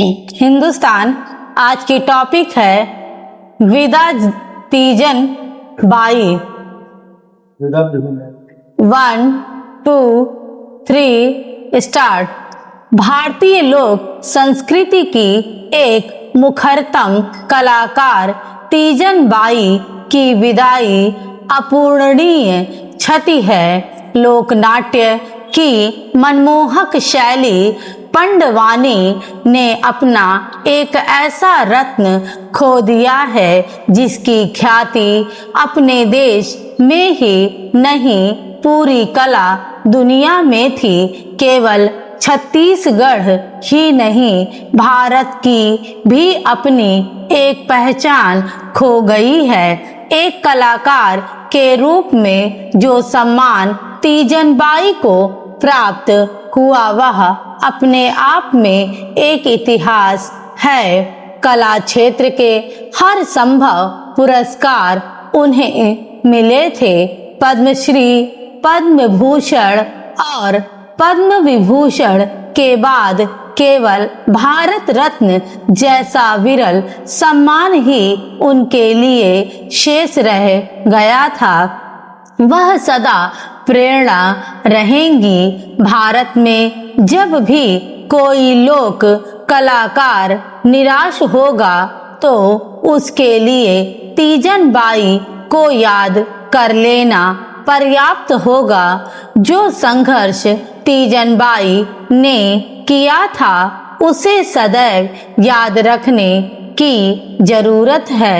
हिंदुस्तान आज की टॉपिक है विदा तीजन बाई। 1, 2, 3 स्टार्ट। भारतीय लोक संस्कृति की एक मुखरतम कलाकार तीजन बाई की विदाई अपूरणीय क्षति है। लोकनाट्य की मनमोहक शैली पंडवानी ने अपना एक ऐसा रत्न खो दिया है जिसकी ख्याति अपने देश में ही नहीं पूरी कला दुनिया में थी। केवल छत्तीसगढ़ ही नहीं भारत की भी अपनी एक पहचान खो गई है। एक कलाकार के रूप में जो सम्मान तीजन बाई को प्राप्त हुआ वह अपने आप में एक इतिहास है। कला क्षेत्र के हर संभव पुरस्कार उन्हें मिले थे। पद्मश्री, पद्म भूषण और पद्म विभूषण के बाद केवल भारत रत्न जैसा विरल सम्मान ही उनके लिए शेष रह गया था। वह सदा प्रेरणा रहेंगी। भारत में जब भी कोई लोक कलाकार निराश होगा तो उसके लिए तीजन बाई को याद कर लेना पर्याप्त होगा। जो संघर्ष तीजन बाई ने किया था उसे सदैव याद रखने की जरूरत है।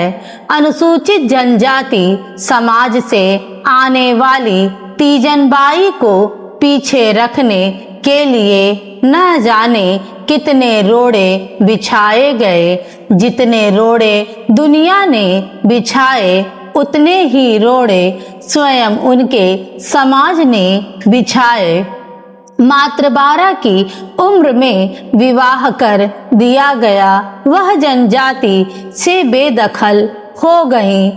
अनुसूचित जनजाति समाज से आने वाली तीजन बाई को पीछे रखने के लिए न जाने कितने रोड़े बिछाए गए। जितने रोड़े दुनिया ने बिछाए उतने ही रोड़े स्वयं उनके समाज ने बिछाए। मात्र 12 की उम्र में विवाह कर दिया गया। वह जनजाति से बेदखल हो गई।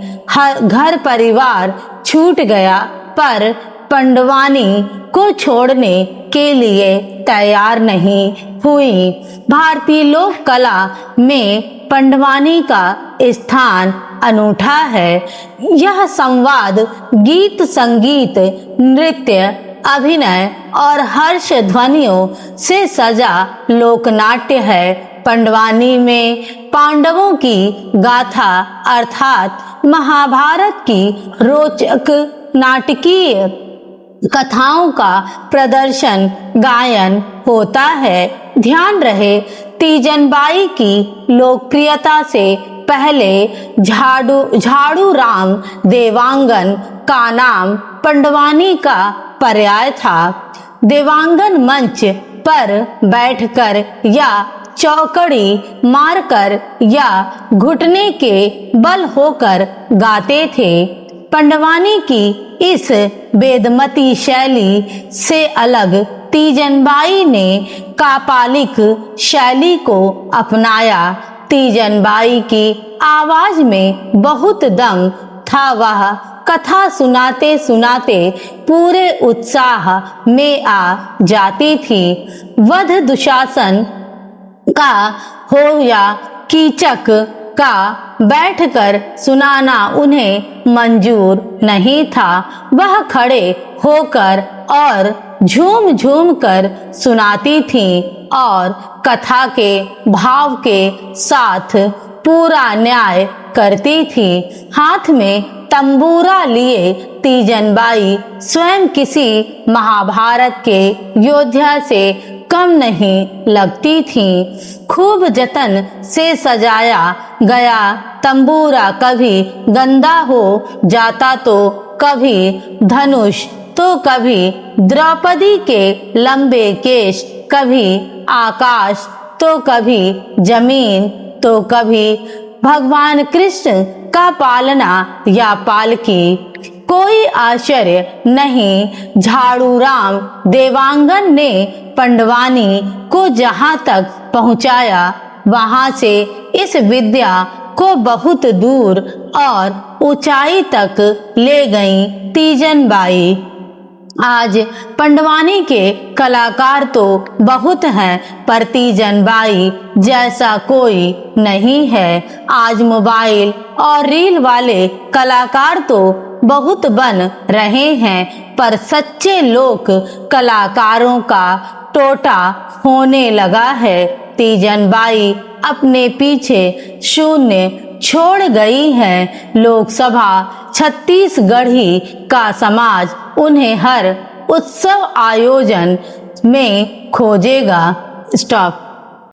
घर परिवार छूट गया पर पंडवानी को छोड़ने के लिए तैयार नहीं हुई। भारतीय लोक कला में पंडवानी का स्थान अनूठा है। यह संवाद, गीत, संगीत, नृत्य, अभिनय और हर्ष ध्वनियों से सजा लोकनाट्य है। पंडवानी में पांडवों की गाथा अर्थात महाभारत की रोचक नाटकीय कथाओं का प्रदर्शन गायन होता है। ध्यान रहे तीजन बाई की लोकप्रियता से पहले झाड़ू राम देवांगन का नाम पंडवानी का पर्याय था। देवांगन मंच पर बैठकर या चौकड़ी मारकर या घुटने के बल होकर गाते थे। पंडवानी की इस वेदमती शैली से अलग तीजन बाई ने कापालिक शैली को अपनाया। तीजन बाई की आवाज में बहुत दम था। वह कथा सुनाते सुनाते पूरे उत्साह में आ जाती थी। वध दुशासन का हो या कीचक का बैठकर सुनाना उन्हें मंजूर नहीं था। वह खड़े होकर और झूम झूम कर सुनाती थीं और कथा के भाव के साथ पूरा न्याय करती थी। हाथ में तंबूरा लिए तीजन बाई स्वयं किसी महाभारत के योद्धा से कम नहीं लगती थी। खूब जतन से सजाया गया तंबूरा कभी गंदा हो जाता तो कभी धनुष तो कभी द्रौपदी के लंबे केश, कभी आकाश तो कभी जमीन तो कभी भगवान कृष्ण का पालना या पालकी। कोई आश्चर्य नहीं झाड़ू राम देवांगन ने पंडवानी को जहां तक पहुंचाया वहां से इस विद्या को बहुत दूर और ऊंचाई तक ले गई तीजन बाई। आज पंडवानी के कलाकार तो बहुत हैं, पर तीजन बाई जैसा कोई नहीं है। आज मोबाइल और रील वाले कलाकार तो बहुत बन रहे हैं, पर सच्चे लोक कलाकारों का टोटा होने लगा है। तीजन बाई अपने पीछे शून्य छोड़ गई है। लोकसभा छत्तीसगढ़ी का समाज उन्हें हर उत्सव आयोजन में खोजेगा। स्टॉप।